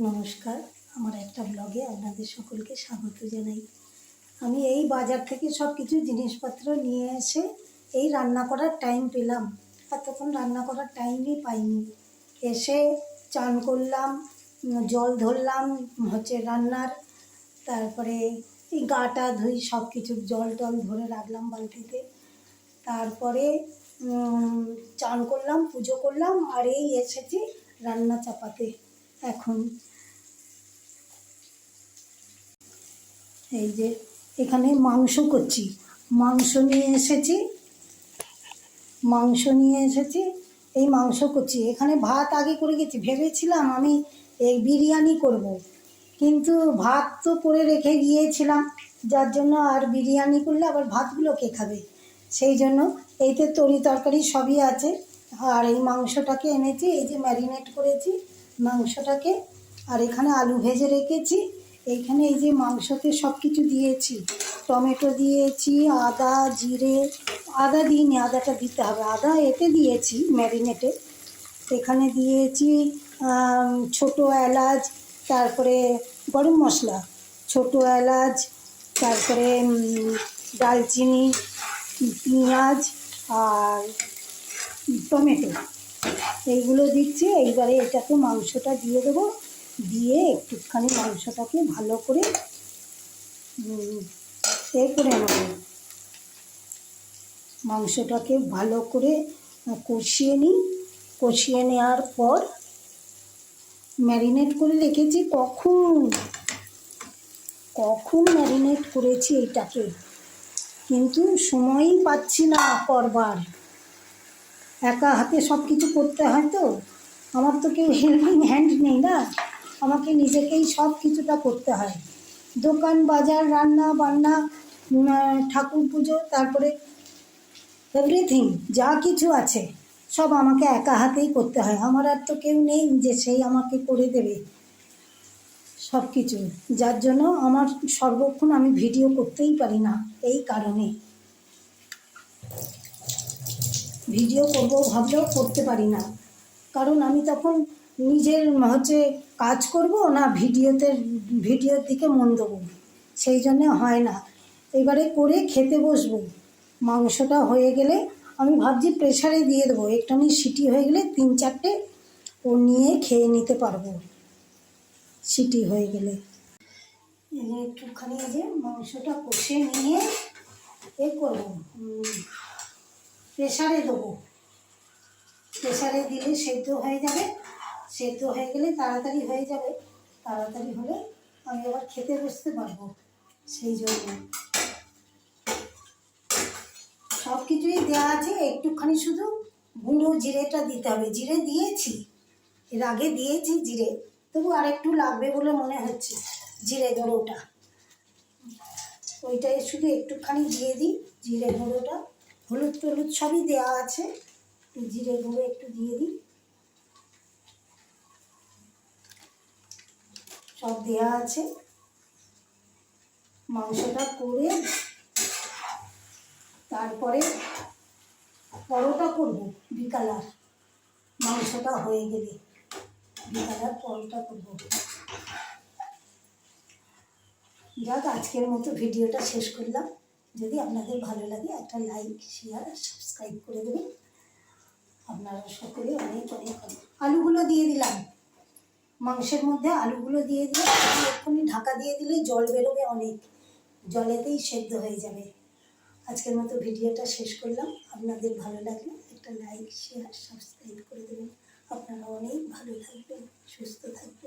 নমস্কার, আমার একটা ব্লগে আপনাদের সকলকে স্বাগত জানাই। আমি এই বাজার থেকে সব কিছু জিনিসপত্র নিয়ে এসে এই রান্না করার টাইম পেলাম। এতক্ষণ রান্না করার টাইমই পাইনি। এসে চান করলাম, জল ধরলাম রান্নার, তারপরে এই গাটা ধুই, সব কিছু জল টল ধরে রাখলাম বালতিতে। তারপরে চান করলাম, পুজো করলাম, আর এই এসেছি রান্না চাপাতে। এখন এই যে এখানে মাংস করছি, মাংস নিয়ে এসেছি এই মাংস করছি। এখানে ভাত আগে করে গেছি, ভেবেছিলাম আমি এই বিরিয়ানি করব, কিন্তু ভাত তো করে রেখে গিয়েছিলাম, যার জন্য আর বিরিয়ানি করলে আবার ভাতগুলো কে খাবে, সেই জন্য এইতে তরি তরকারি সবই আছে। আর এই মাংসটাকে এনেছি, এই যে ম্যারিনেট করেছি মাংসটাকে, আর এখানে আলু ভেজে রেখেছি। এইখানে এই যে মাংসতে সব কিছু দিয়েছি, টমেটো দিয়েছি, আদা জিরে, আদা দিইনি, আদাটা দিতে হবে, আদা এতে দিয়েছি ম্যারিনেটে। এখানে দিয়েছি ছোটো এলাচ, তারপরে গরম মশলা, ছোটো এলাচ, তারপরে দারচিনি, পেঁয়াজ আর টমেটো, এইগুলো দিচ্ছি। এইবারে এটাকে মাংসটা দিয়ে দেবো, দিয়ে একটুখানি মাংসটাকে ভালো করে করে নেব। মাংসটাকে ভালো করে কষিয়ে নিই। কষিয়ে নেওয়ার পর ম্যারিনেট করে রেখেছি, কখন ম্যারিনেট করেছি এইটাকে, কিন্তু সময়ই পাচ্ছি না করবার। একা হাতে সব কিছু করতে হয় তো, আমার তো কেউ হেল্পিং হ্যান্ড নেই না, আমাকে নিজেকেই সব কিছুটা করতে হয়। দোকান বাজার, রান্না বান্না, ঠাকুর পুজো, তারপরে এভরিথিং যা কিছু আছে সব আমাকে একা হাতেই করতে হয়। আমার আর তো কেউ নেই যে সেই আমাকে করে দেবে সব কিছু, যার জন্য আমার সর্বক্ষণ আমি ভিডিও করতেই পারি না। এই কারণে ভিডিও করব ভাবলেও করতে পারি না, কারণ আমি তখন নিজের কাজ করব না ভিডিওর দিকে মন দেবো, সেই জন্যে হয় না। এবারে করে খেতে বসবো। মাংসটা হয়ে গেলে আমি ভাবছি প্রেসারে দিয়ে দেবো, একটুখানি সিটি হয়ে গেলে 3-4টে ও নিয়ে খেয়ে নিতে পারবো সিটি হয়ে গেলে। একটুখানি যে মাংসটা কষে নিয়ে করবো, প্রেসারে দেবো। প্রেসারে দিলে সেদ্ধ হয়ে যাবে, সেদ্ধ হয়ে গেলে তাড়াতাড়ি হয়ে যাবে, তাড়াতাড়ি হলে আমি আবার খেতে বসতে পারবো। সেই জন্য সব কিছুই দেওয়া আছে, একটুখানি শুধু গুঁড়ো জিরেটা দিতে হবে। জিরে দিয়েছি, এর আগে দিয়েছি জিরে, তবু আর একটু লাগবে বলে মনে হচ্ছে জিরে গুঁড়োটা, ওইটাই শুধু একটুখানি দিয়ে দিই জিরে গুঁড়োটা। হলুদ টলুদ সবই দেওয়া আছে, জিরে গুঁড়ো একটু দিয়ে দিই, সব দেওয়া আছে। মাংসটা করে তারপরে পরোটা করব বিকালার, মাংসটা হয়ে গেলে বিকালার পরোটা করব। যাক, আজকের মতো ভিডিওটা শেষ করলাম। যদি আপনাদের ভালো লাগে একটা লাইক, শেয়ার, সাবস্ক্রাইব করে দেবেন। আপনারা সকলে অনেক অনেক আলুগুলো দিয়ে দিলাম, মাংসের মধ্যে আলুগুলো দিয়ে দিয়ে এক্ষুনি ঢাকা দিয়ে দিলে জল বেরোবে অনেক, জলেতেই সেদ্ধ হয়ে যাবে। আজকের মতো ভিডিওটা শেষ করলাম। আপনাদের ভালো লাগলে একটা লাইক, শেয়ার, সাবস্ক্রাইব করে দেবেন। আপনারা অনেক ভালো থাকবেন, সুস্থ থাকবেন।